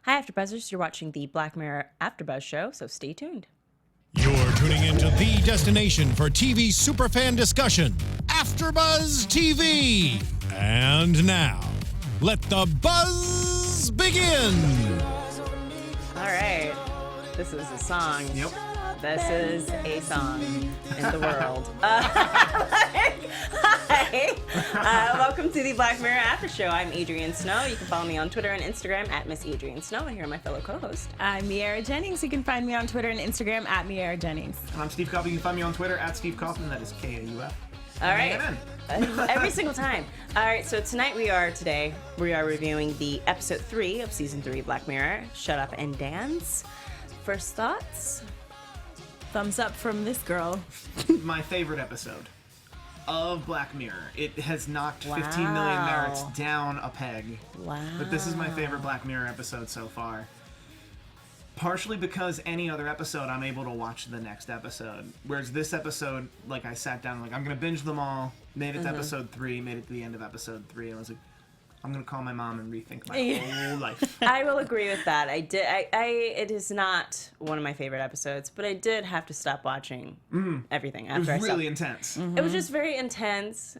Hi, AfterBuzzers. You're watching the Black Mirror AfterBuzz show, so stay tuned. You're tuning into the destination for TV superfan discussion, AfterBuzz TV. And now, let the buzz begin. All right. This is a song. Yep. This is a song in the world. Hi. Welcome to the Black Mirror After Show. I'm Adrian Snow. You can follow me on Twitter and Instagram at Miss Adrian Snow. And here are my fellow co-hosts. I'm Miaira Jennings. You can find me on Twitter and Instagram at Miaira Jennings. And I'm Steve Kaufmann. You can find me on Twitter at Steve Kaufmann. That is Kauf. All right. Every single time. All right, so tonight we are reviewing the episode 3 of season 3 Black Mirror, Shut Up and Dance. First thoughts? Thumbs up from this girl. My favorite episode of Black Mirror. It has knocked 15 million merits down a peg. Wow. But this is my favorite Black Mirror episode so far. Partially because any other episode, I'm able to watch the next episode. Whereas this episode, like, I sat down, like, I'm going to binge them all. Made it to episode 3, made it to the end of episode 3, and I was like, I'm going to call my mom and rethink my whole life. I will agree with that. It is not one of my favorite episodes, but I did have to stop watching everything after It was really intense. It was just very intense.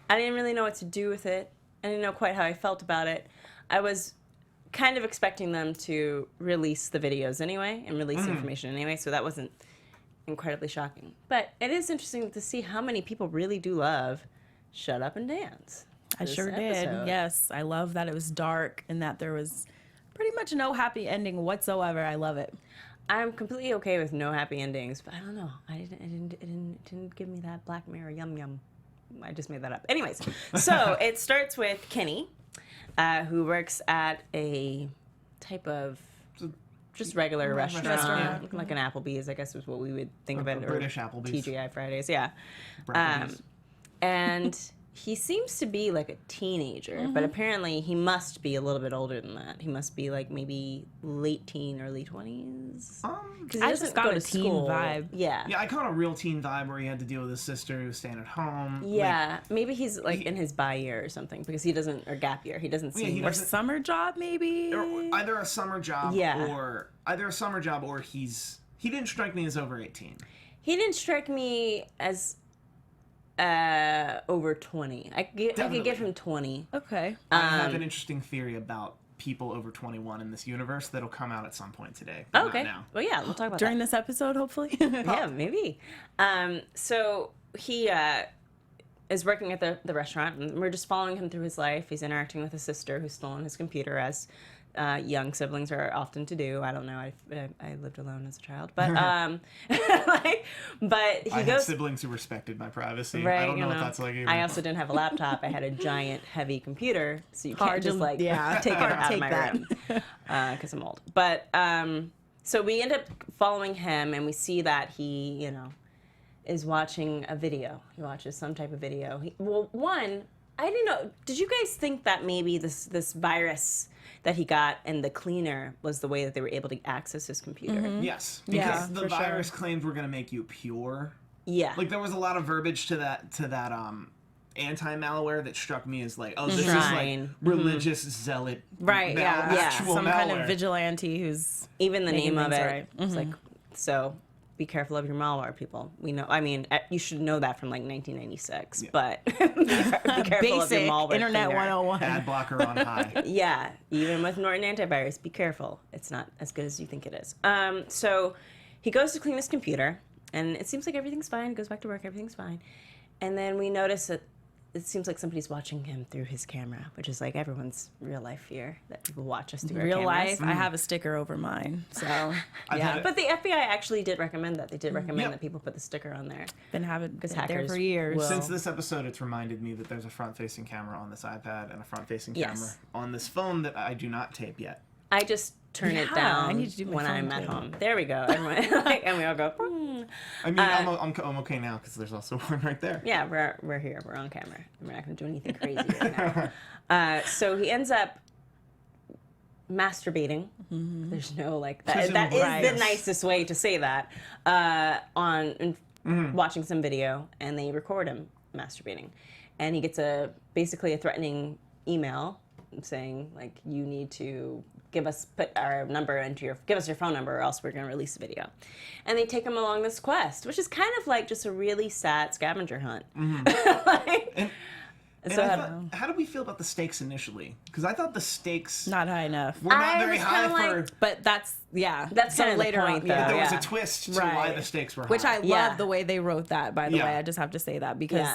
I didn't really know what to do with it. I didn't know quite how I felt about it. I was kind of expecting them to release the videos anyway and release information anyway, so that wasn't incredibly shocking. But it is interesting to see how many people really do love Shut Up and Dance. I sure did. Yes, I love that it was dark and that there was pretty much no happy ending whatsoever. I love it. I'm completely okay with no happy endings, but I don't know. It didn't give me that Black Mirror yum yum. I just made that up. Anyways, so it starts with Kenny, who works at a type of just regular restaurant. Like an Applebee's, I guess is what we would think of it. British Applebee's. TGI Fridays, yeah. Applebee's. And he seems to be like a teenager, but apparently he must be a little bit older than that. He must be like maybe late teen, early 20s. Because I just got a teen vibe. Yeah. Yeah, I caught a real teen vibe where he had to deal with his sister who was staying at home. Yeah, maybe he's like in his bi year or something because he doesn't, or gap year. He doesn't seem. Or summer job, maybe. Or either a summer job, or he didn't strike me as over 18. He didn't strike me as over 20. I could get him 20. Okay. I have an interesting theory about people over 21 in this universe that'll come out at some point today. Oh, okay. Not now. Well, yeah, we'll talk about During that. this episode, hopefully. Yeah, maybe. So he is working at the restaurant, and we're just following him through his life. He's interacting with his sister who's stolen his computer, as young siblings are often to do. I don't know. I lived alone as a child, but but he I goes. had siblings who respected my privacy. Right, I don't know what that's like either. I also didn't have a laptop. I had a giant, heavy computer, so you can't Hard just to- like yeah, take it hard out to of my take room because I'm old. But so we end up following him, and we see that he, is watching a video. He watches some type of video. I didn't know. Did you guys think that maybe this virus that he got and the cleaner was the way that they were able to access his computer? Yes, Yeah, because the for virus claimed we're going to make you pure. Yeah. Like there was a lot of verbiage to that anti-malware that struck me as like, oh, this is Shrine. like religious zealot, Right, yeah. actual Some malware. kind of vigilante who's Even the making name of things it. right. It's like, so be careful of your malware, people. We know, I mean, you should know that from like 1996, but be careful of your basic malware. internet cleaner. 101. Ad blocker on high. Yeah, even with Norton antivirus, be careful. It's not as good as you think it is. So he goes to clean his computer, and it seems like everything's fine. Goes back to work, everything's fine. And then we notice that it seems like somebody's watching him through his camera, which is like everyone's real life fear that people watch us through our real cameras. life. I have a sticker over mine, so yeah. But the FBI actually did recommend that. They did recommend that people put the sticker on there. Been having it there hackers for years. will- Since this episode, it's reminded me that there's a front-facing camera on this iPad and a front-facing Yes. camera on this phone that I do not tape yet. I just turn it Yeah, down I need to do my when phone I'm at too. home. There we go. Everyone, and we all go, I mean, I'm okay now because there's also one right there. Yeah, we're here. We're on camera. We're not going to do anything crazy right now. So he ends up masturbating. There's no like that. That is the nicest way to say that. Watching some video, and they record him masturbating, and he gets basically a threatening email saying like, you need to give us your phone number, or else we're going to release the video. And they take him along this quest, which is kind of like just a really sad scavenger hunt. How do we feel about the stakes initially? Because I thought the stakes not high enough. were not very high for. But that's kind of later the point, on. though. But there was a twist to why the stakes were high. Which I love the way they wrote that. By the Yeah. way, I just have to say that because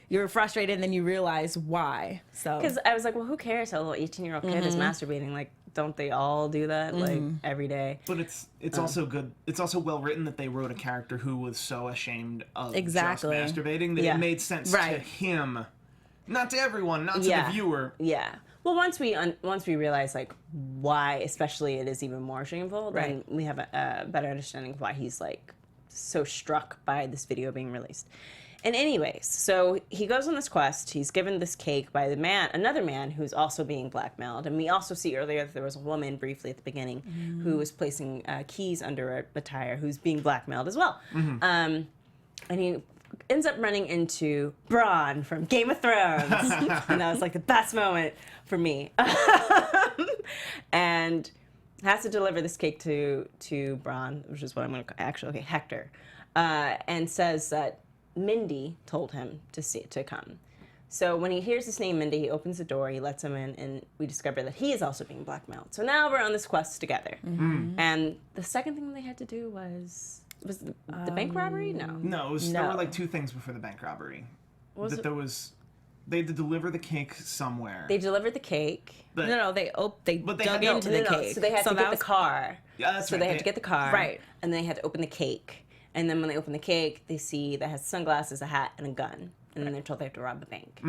you're frustrated and then you realize why. So because I was like, well, who cares how a little 18-year-old kid is masturbating? Like, don't they all do that like every day? But it's also good. It's also well written that they wrote a character who was so ashamed of just masturbating that it made sense to him. Not to everyone, not to the viewer. Yeah. Well, once we realize like why, especially it is even more shameful, then we have a better understanding of why he's like so struck by this video being released. And anyways, so he goes on this quest. He's given this cake by another man who's also being blackmailed. And we also see earlier that there was a woman briefly at the beginning who was placing keys under a tire who's being blackmailed as well. And he ends up running into Bronn from Game of Thrones. And that was like the best moment for me. And has to deliver this cake to Bronn, which is what I'm going to Hector. And says that Mindy told him to come. So when he hears this name, Mindy, he opens the door, he lets him in, and we discover that he is also being blackmailed. So now we're on this quest together. And the second thing they had to do was the bank robbery? No. There were like two things before the bank robbery. They had to deliver the cake somewhere. They delivered the cake. They dug into the cake. So they had to get the car. Yeah, that's right. They had to get the car. Right. And they had to open the cake. And then when they open the cake, they see that has sunglasses, a hat, and a gun. And then they're told they have to rob the bank.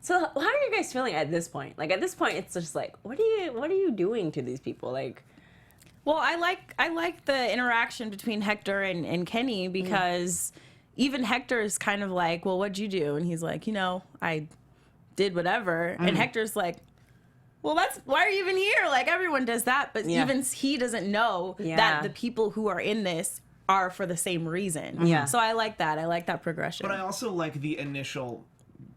So how are you guys feeling at this point? Like at this point, it's just like, what are you doing to these people? Like, well, I like the interaction between Hector and Kenny because even Hector is kind of like, well, what'd you do? And he's like, I did whatever. And Hector's like, well, why are you even here? Like everyone does that, but even he doesn't know that the people who are in this are for the same reason. Yeah. So I like that. I like that progression. But I also like the initial,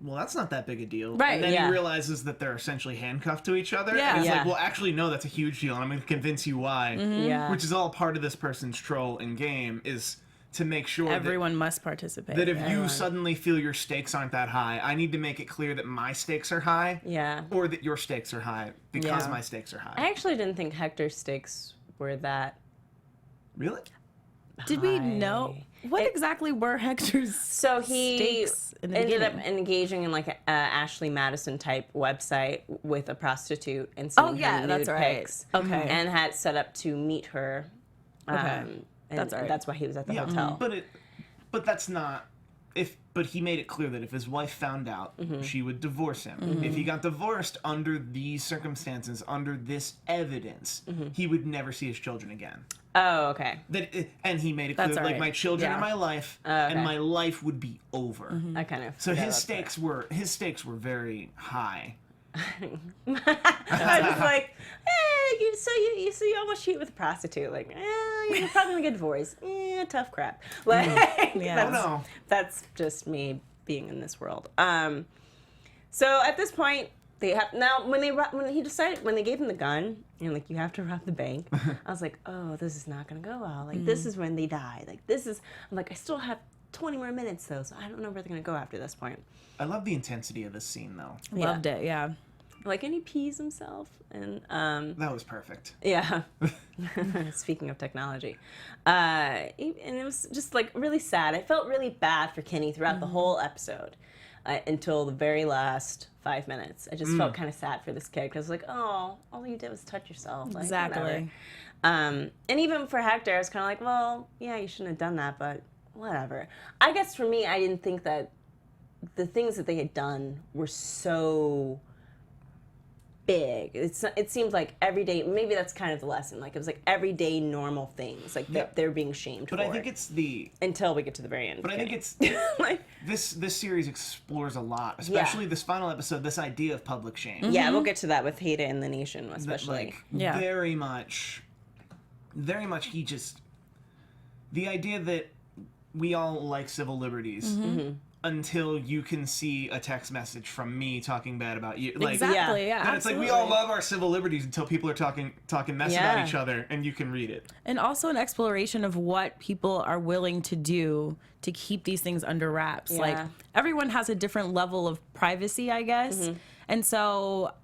well, that's not that big a deal. Right. And then he realizes that they're essentially handcuffed to each other. Yeah. And it's like, well, actually, no, that's a huge deal. And I'm going to convince you why. Yeah. Which is all part of this person's troll in game is to make sure everyone must participate. That if you suddenly feel your stakes aren't that high, I need to make it clear that my stakes are high. Yeah. Or that your stakes are high because my stakes are high. I actually didn't think Hector's stakes were that. Really? Did we know what exactly were Hector's So he stakes in the ended beginning? up engaging in like a Ashley Madison type website with a prostitute and sending her nude pics. Okay. And had set up to meet her. And that's why he was at the hotel. But that's not. But he made it clear that if his wife found out, she would divorce him. If he got divorced under these circumstances, under this evidence, he would never see his children again. Oh, okay. And he made it clear, like, my children are my life, and my life would be over. I kind of. So his stakes were very high. I was like, hey, so you almost cheat with a prostitute. Like, you're probably gonna get divorced. Tough crap. Like, that's just me being in this world. So at this point, they have when they gave him the gun and like you have to rob the bank. I was like, oh, this is not gonna go well. Like this is when they die. Like I'm like, I still have 20 more minutes though, so I don't know where they're gonna go after this point. I love the intensity of this scene though. Loved it, yeah. Like, and he pees himself, and that was perfect. Yeah. Speaking of technology, and it was just like really sad. I felt really bad for Kenny throughout the whole episode until the very last 5 minutes. I just felt kind of sad for this kid because like, oh, all you did was touch yourself. Like, exactly. And even for Hector, I was kind of like, well, yeah, you shouldn't have done that, but whatever. I guess for me, I didn't think that the things that they had done were so big. It seems like everyday. Maybe that's kind of the lesson. Like it was like everyday normal things. Like that they're being shamed for. But I think it's until we get to the very end. But I think it's like this series explores a lot, especially this final episode. This idea of public shame. Yeah, we'll get to that with Haida and the Nation, especially. Very much. He just the idea that we all like civil liberties until you can see a text message from me talking bad about you. Like, Exactly. Yeah. and it's like we all love our civil liberties until people are talking mess about each other, and you can read it. And also an exploration of what people are willing to do to keep these things under wraps. Yeah. Like, everyone has a different level of privacy, I guess. And so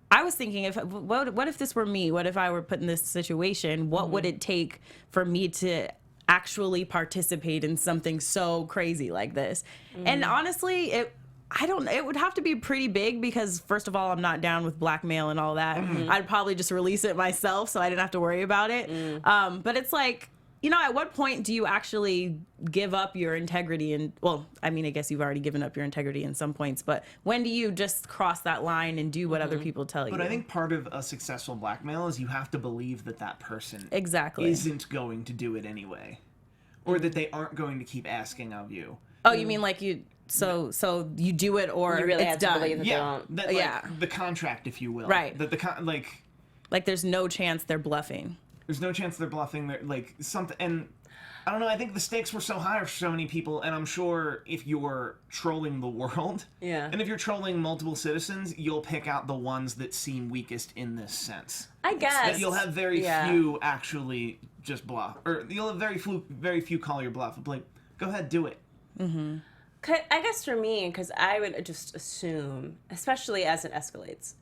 I was thinking, what if this were me? What if I were put in this situation? What would it take for me to actually participate in something so crazy like this? And honestly, it would have to be pretty big, because first of all, I'm not down with blackmail and all that. I'd probably just release it myself so I didn't have to worry about it. But it's like, you know, at what point do you actually give up your integrity? And, well, I mean, I guess you've already given up your integrity in some points, but when do you just cross that line and do what other people tell you? But I think part of a successful blackmail is you have to believe that that person Exactly. isn't going to do it anyway, or that they aren't going to keep asking of you. Oh, you mean like you... So you do it, or You really it's have to done. believe that they Yeah, won't. that, like, Yeah. the contract, if you will. Right. That Like, there's no chance they're bluffing. there's no chance they're bluffing. They're, like, something, and I don't know. I think the stakes were so high for so many people, and I'm sure if you're trolling the world, Yeah. and if you're trolling multiple citizens, you'll pick out the ones that seem weakest in this sense. I guess. That you'll have very few actually just bluff, or you'll have very few call your bluff. Like, go ahead, do it. I guess for me, because I would just assume, especially as it escalates,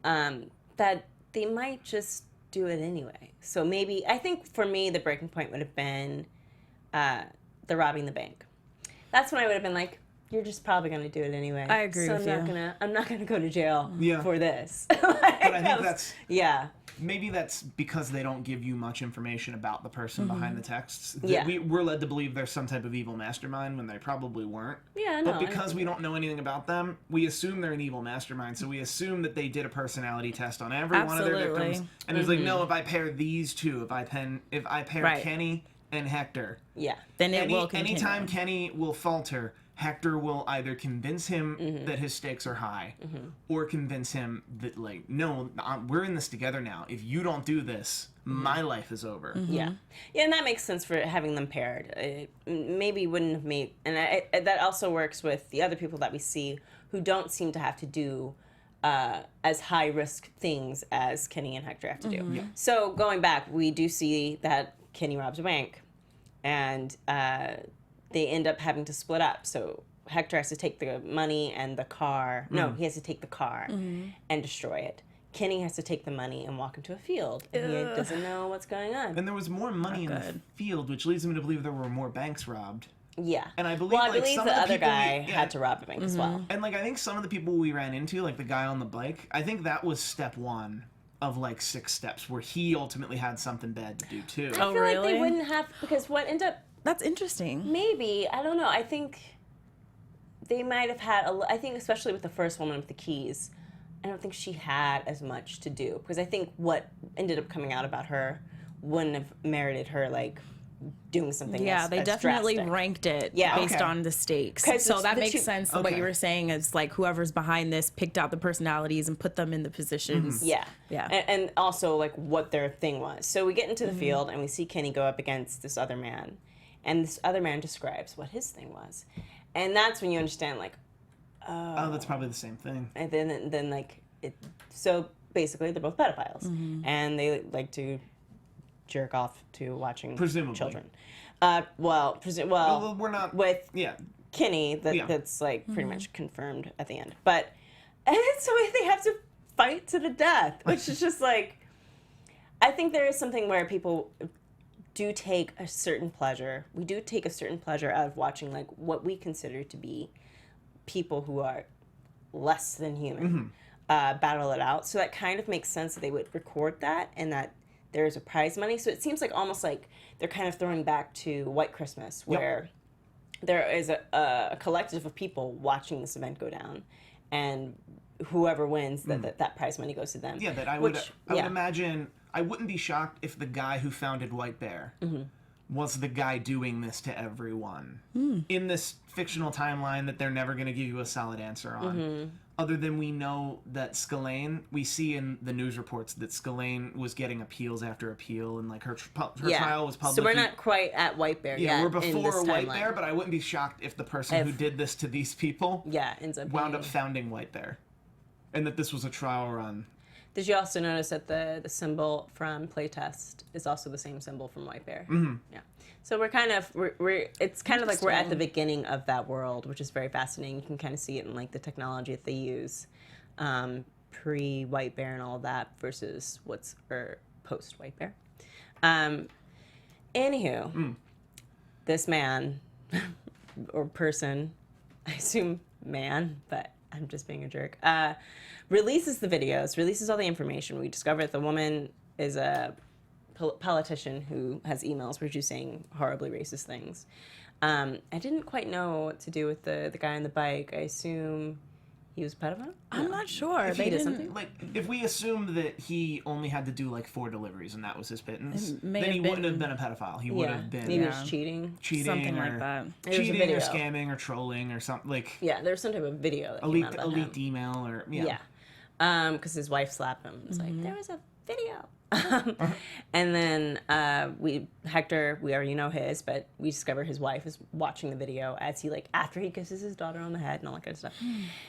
that they might just do it anyway. So maybe, I think for me, the breaking point would have been the robbing the bank. That's when I would have been like, you're just probably going to do it anyway. I agree so with I'm not going to go to jail for this. But I think that's... Yeah. Maybe that's because they don't give you much information about the person behind the texts. Yeah. We're led to believe there's some type of evil mastermind when they probably weren't. Yeah, no. But because we don't know anything about them, we assume they're an evil mastermind. So we assume that they did a personality test on every one of their victims. And it's like, no, if I pair these two, if I pair Right. Kenny and Hector, Yeah. Then it will continue. anytime Kenny will falter, Hector will either convince him that his stakes are high, or convince him that, like, no, we're in this together now. If you don't do this, my life is over. Yeah. Yeah, and that makes sense for having them paired. It maybe wouldn't have made... And that also works with the other people that we see who don't seem to have to do as high-risk things as Kenny and Hector have to do. Yeah. So going back, we do see that Kenny robs a bank, and they end up having to split up. So Hector has to take the money and the car. No, he has to take the car and destroy it. Kenny has to take the money and walk into a field. And he doesn't know what's going on. And there was more money in the field, which leads me to believe there were more banks robbed. Yeah. And I believe, well, I like, believe some the of the other people guy had to rob a bank as well. And, like, I think some of the people we ran into, like the guy on the bike, I think that was step one of, like, 6 steps, where he ultimately had something bad to do, too. I feel like they wouldn't have, because what ended up... That's interesting. Maybe. I don't know. I think they might have had, I think especially with the first woman with the keys, I don't think she had as much to do. Because I think what ended up coming out about her wouldn't have merited her, like, doing something Yeah, they definitely drastic. ranked it Yeah. based on the stakes. 'Cause So it's that the makes two- sense. What you were saying is, like, whoever's behind this picked out the personalities and put them in the positions. Yeah. Yeah. And also, like, what their thing was. So we get into the field, and we see Kenny go up against this other man. And this other man describes what his thing was. And that's when you understand, like, Oh, that's probably the same thing. and then like, so basically they're both pedophiles. And they like to jerk off to watching Presumably. children. Well, We're not... with Yeah. Kenny, that's like pretty much confirmed at the end. But, and so they have to fight to the death, which is just like, I think there is something where people do take a certain pleasure. We do take a certain pleasure out of watching, like, what we consider to be people who are less than human battle it out. So that kind of makes sense that they would record that and that there's a prize money. So it seems like almost like they're kind of throwing back to White Christmas, where there is a collective of people watching this event go down, and whoever wins, that prize money goes to them. Yeah, that I would imagine... I wouldn't be shocked if the guy who founded White Bear was the guy doing this to everyone in this fictional timeline that they're never going to give you a solid answer on. other than we know that Scalane, we see in the news reports that Scalane was getting appeals after appeal, and like her trial was public. So we're not quite at White Bear yet. Yeah, we're before White timeline. Bear, but I wouldn't be shocked if the person who did this to these people ends up wound up founding White Bear, and that this was a trial run. Did you also notice that the symbol from Playtest is also the same symbol from White Bear? Mm-hmm. Yeah. So we're kind of it's kind of like we're at the beginning of that world, which is very fascinating. You can kind of see it in like the technology that they use pre White Bear and all of that versus post White Bear. Anywho, this man or person, I assume man, but I'm just being a jerk. Releases the videos, releases all the information. We discover that the woman is a politician who has emails where she's saying horribly racist things. I didn't quite know what to do with the guy on the bike. I assume he was a pedophile? I'm not sure. If they he did didn't. something, like, if we assume that he only had to do like 4 deliveries and that was his pittance, It may then he have wouldn't been- have been a pedophile. He would have been Maybe he was cheating. Something or like that. There was a cheating video. or scamming or trolling or something like Yeah, there was some type of video that a came out leaked, about him. email or Yeah. Because his wife slapped him. It's like, there was a video. And then we already know his, but we discover his wife is watching the video as he, like, after he kisses his daughter on the head and all that kind of stuff.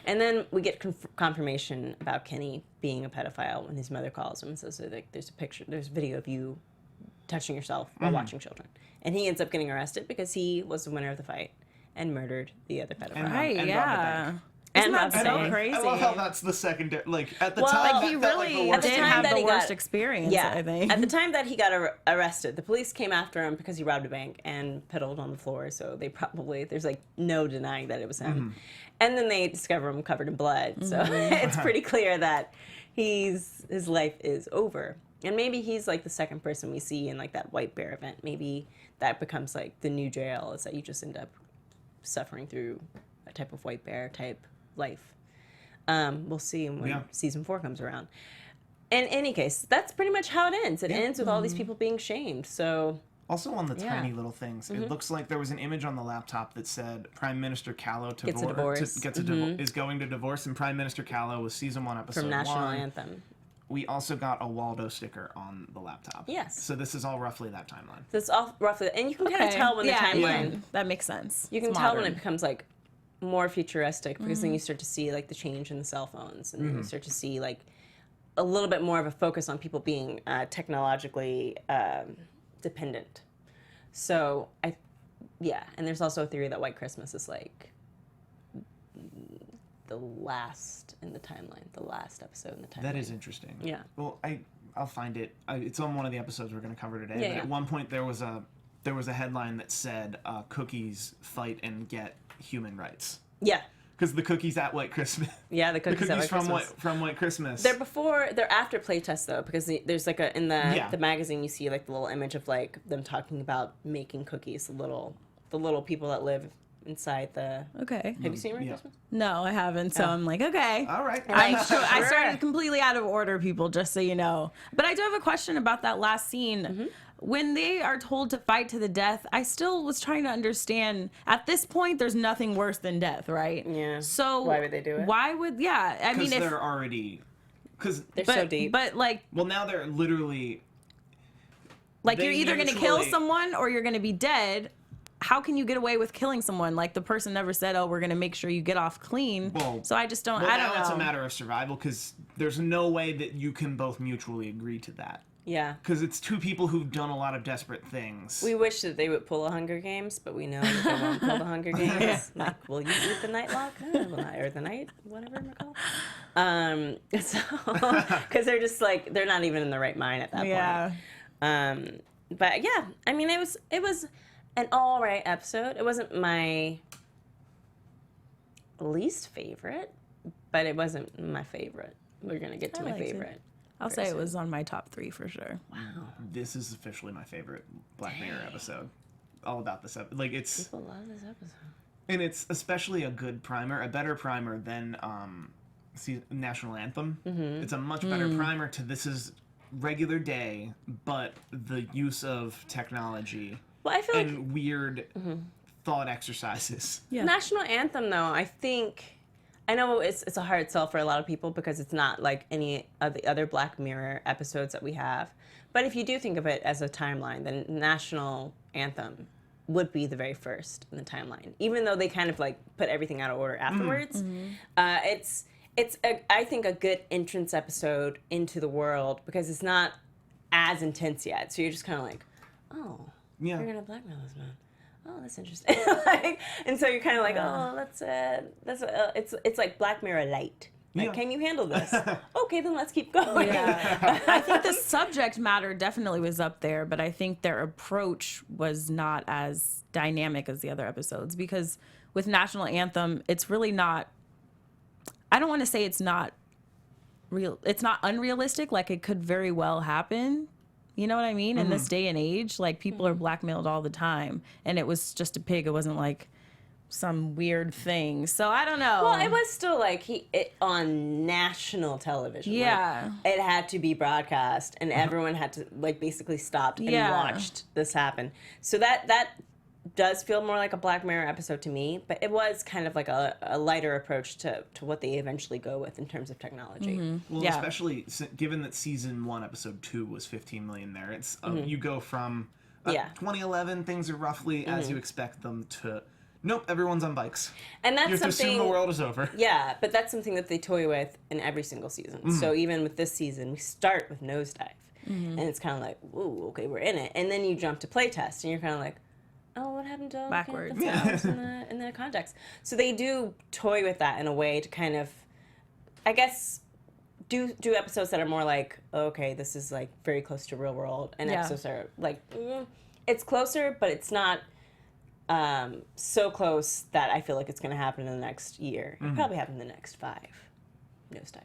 And then we get confirmation about Kenny being a pedophile when his mother calls him and says, like, there's a video of you touching yourself while watching children. And he ends up getting arrested because he was the winner of the fight and murdered the other pedophile. Right, and robbed the yeah. bank. Isn't robbed that the so bank. crazy? I love how that's the secondary. Like at the Well, time, like, that He felt like really the worst did time have that the he got- worst experience, I think. At the time that he got arrested, the police came after him because he robbed a bank and piddled on the floor. So there's like no denying that it was him. And then they discover him covered in blood. So it's pretty clear that his life is over. And maybe he's like the second person we see in like that White Bear event. Maybe that becomes like the new jail, is that you just end up suffering through a type of White Bear type life. We'll see when season 4 comes around. In any case, that's pretty much how it ends. It ends with all these people being shamed. So Also on the tiny little things, it looks like there was an image on the laptop that said Prime Minister Callow Gets a divorce. is going to divorce, and Prime Minister Callow was season 1, episode from National 1. Anthem. We also got a Waldo sticker on the laptop. Yes. So this is all roughly that timeline. That's all roughly, and you can kind of tell when the timeline. That makes sense. You can It's tell when modern. it becomes like more futuristic because then you start to see like the change in the cell phones, and then you start to see like a little bit more of a focus on people being technologically dependent. So and there's also a theory that White Christmas is like the last in the timeline, the last episode in the timeline. That is interesting. Yeah. Well, I'll find it. It's on one of the episodes we're going to cover today. Yeah, but yeah. at one point there was a headline that said cookies fight and get human rights. Yeah. Because the cookies at White Christmas. Yeah, the cookies at White Christmas. from White Christmas. They're after playtest though, because there's like in the magazine you see like the little image of like them talking about making cookies, the little people that live inside the. Okay. Have you seen White Yeah. Christmas? No, I haven't. So I'm like, okay. All right. I started completely out of order, people, just so you know. But I do have a question about that last scene. When they are told to fight to the death, I still was trying to understand. At this point, there's nothing worse than death, right? Yeah. So why would they do it? Why would I mean, Because if they're already. They're so deep. But like Well, now they're literally. you're they either going to kill mutually- someone or you're going to be dead. How can you get away with killing someone? Like the person never said, "Oh, we're going to make sure you get off clean." Well, so I just don't. Well, I don't now know. it's a matter of survival because there's no way that you can both mutually agree to that. Yeah. Because it's two people who've done a lot of desperate things. We wish that they would pull a Hunger Games, but we know that they won't pull the Hunger Games. Like, will you eat the nightlock? Or the night, whatever I'm called. Because they're just like, they're not even in the right mind at that point. But yeah, I mean, it was an all right episode. It wasn't my least favorite, but it wasn't my favorite. We're going to get to my liked it. favorite. I'll say it was on my top 3 for sure. This is officially my favorite Black Mirror episode. All about this episode. Like, it's... People love this episode. And it's especially a good primer, a better primer than National Anthem. It's a much better primer to this is regular day, but the use of technology Well, I feel like and weird thought exercises. Yeah. National Anthem, though, I think I know it's a hard sell for a lot of people because it's not like any of the other Black Mirror episodes that we have. But if you do think of it as a timeline, then National Anthem would be the very first in the timeline, even though they kind of like put everything out of order afterwards. It's I think a good entrance episode into the world because it's not as intense yet. So you're just kind of like, oh, you're gonna blackmail this man. Oh, that's interesting. And so you're kind of like, oh, it's like Black Mirror light. Like, can you handle this? Okay, then let's keep going. Yeah. I think the subject matter definitely was up there, but I think their approach was not as dynamic as the other episodes because with National Anthem, it's really not, I don't want to say it's not real. It's not unrealistic. Like it could very well happen. You know what I mean? In this day and age, like people are blackmailed all the time and it was just a pig. It wasn't like some weird thing. So I don't know. Well, it was still like on national television. Yeah. Like, it had to be broadcast and everyone had to like basically stopped and watched this happen. So that does feel more like a Black Mirror episode to me, but it was kind of like a lighter approach to what they eventually go with in terms of technology. Well, especially given that season 1, episode 2 was 15 million there. It's you go from 2011, things are roughly as you expect them to. Nope, everyone's on bikes. And that's you have to assume the world is over. Yeah, but that's something that they toy with in every single season. So even with this season, we start with Nosedive. And it's kind of like, ooh, okay, we're in it. And then you jump to playtest, and you're kind of like, oh, what happened to backwards in the context? So they do toy with that in a way to kind of, I guess, do episodes that are more like, okay, this is like very close to real world, and episodes are like, it's closer, but it's not so close that I feel like it's going to happen in the next year. It'll probably happen in the next 5. Nosedive.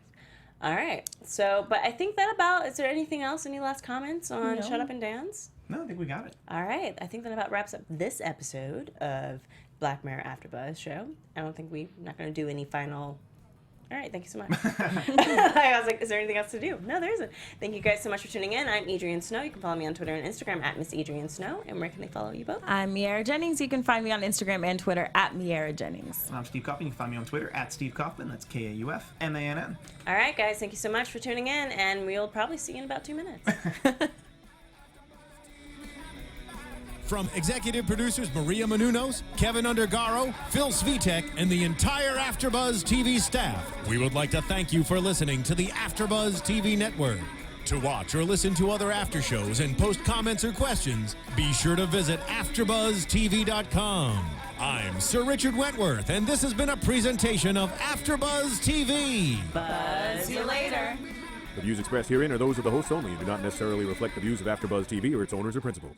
All right. So, but I think that about, is there anything else? Any last comments on Shut Up and Dance? No, I think we got it. All right. I think that about wraps up this episode of Black Mirror AfterBuzz show. I don't think we're not going to do any final... All right, thank you so much. I was like, is there anything else to do? No, there isn't. Thank you guys so much for tuning in. I'm Adrian Snow. You can follow me on Twitter and Instagram at Miss Adrian Snow. And where can they follow you both? I'm Miaira Jennings. You can find me on Instagram and Twitter at Miaira Jennings. I'm Steve Kaufmann. You can find me on Twitter at Steve Kaufmann. That's Kaufmann. All right, guys, thank you so much for tuning in. And we'll probably see you in about 2 minutes. From executive producers Maria Menounos, Kevin Undergaro, Phil Svitek, and the entire AfterBuzz TV staff, we would like to thank you for listening to the AfterBuzz TV network. To watch or listen to other after shows and post comments or questions, be sure to visit AfterBuzzTV.com. I'm Sir Richard Wentworth, and this has been a presentation of AfterBuzz TV. Buzz you later. The views expressed herein are those of the hosts only and do not necessarily reflect the views of AfterBuzz TV or its owners or principals.